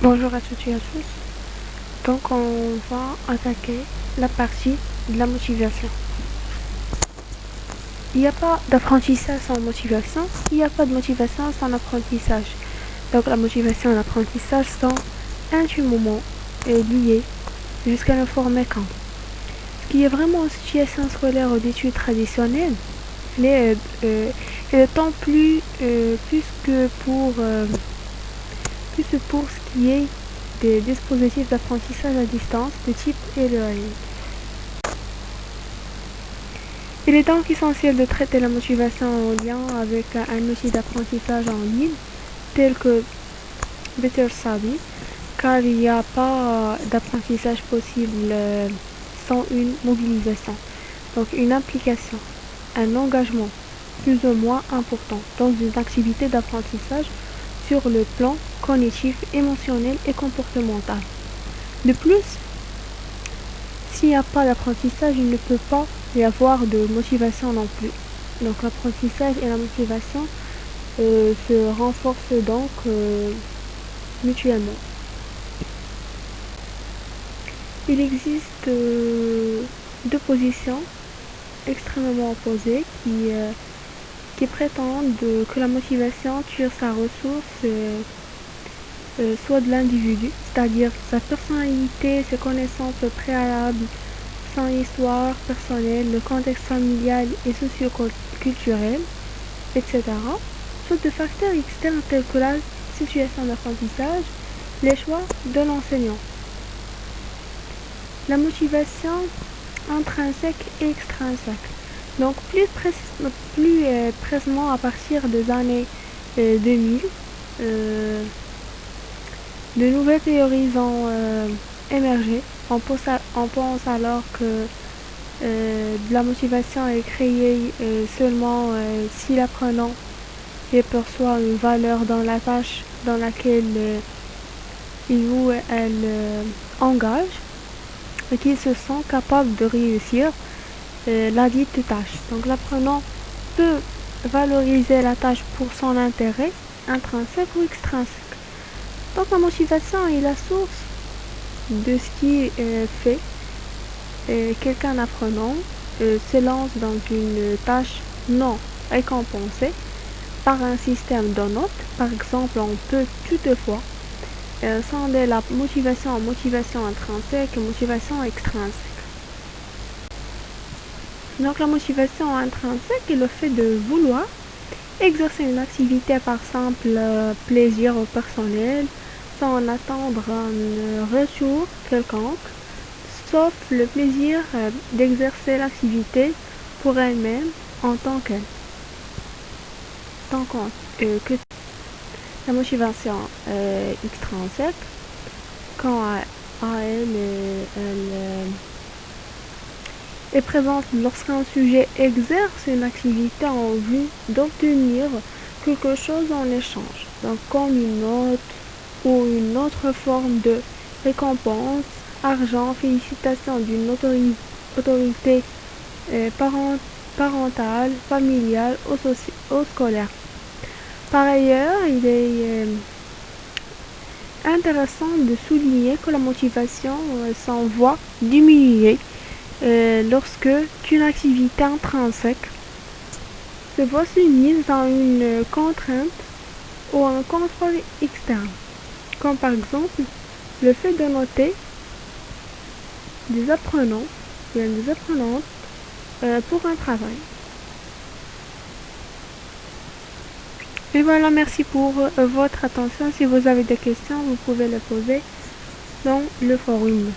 Bonjour à toutes et à tous. Donc on va attaquer la partie de la motivation. Il n'y a pas d'apprentissage sans motivation, il n'y a pas de motivation sans apprentissage. Donc la motivation et l'apprentissage sont intimement liés jusqu'à l'informer quand. Ce qui est vraiment en situation scolaire ou d'études traditionnelles, est d'autant plus que pour ce qui est des dispositifs d'apprentissage à distance de type e-learning. Il est donc essentiel de traiter la motivation en lien avec un outil d'apprentissage en ligne tel que Better Study, car il n'y a pas d'apprentissage possible sans une mobilisation, donc une implication, un engagement plus ou moins important dans une activité d'apprentissage sur le plan cognitif, émotionnel et comportemental. De plus, s'il n'y a pas d'apprentissage, il ne peut pas y avoir de motivation non plus. Donc l'apprentissage et la motivation se renforcent donc mutuellement. Il existe deux positions extrêmement opposées qui prétendent que la motivation tire sa ressource soit de l'individu, c'est-à-dire sa personnalité, ses connaissances préalables, son histoire personnelle, le contexte familial et socio-culturel, etc., soit de facteurs externes tels que la situation d'apprentissage, les choix de l'enseignant. La motivation intrinsèque et extrinsèque. Donc plus précisément à partir des années 2000, de nouvelles théories ont émergé. On pense alors que la motivation est créée seulement si l'apprenant perçoit une valeur dans la tâche dans laquelle il ou elle engage et qu'il se sent capable de réussir la dite tâche. Donc l'apprenant peut valoriser la tâche pour son intérêt intrinsèque ou extrinsèque. Donc la motivation est la source de ce qui fait quelqu'un apprenant se lance dans une tâche non récompensée par un système de notes. Par exemple, on peut toutefois sonder la motivation en motivation intrinsèque et motivation extrinsèque. Donc la motivation intrinsèque est le fait de vouloir exercer une activité par simple plaisir au personnel, sans attendre un retour quelconque, sauf le plaisir d'exercer l'activité pour elle-même en tant que la motivation extrinsèque, quand elle est présente lorsqu'un sujet exerce une activité en vue d'obtenir quelque chose en échange, donc comme une note ou une autre forme de récompense, argent, félicitations d'une autorité parentale, familiale ou scolaire. Par ailleurs, il est intéressant de souligner que la motivation s'en voit diminuer lorsque une activité intrinsèque se voit soumise à une contrainte ou un contrôle externe, comme par exemple le fait de noter des apprenants ou des apprenantes pour un travail. Et voilà, merci pour votre attention. Si vous avez des questions, vous pouvez les poser dans le forum.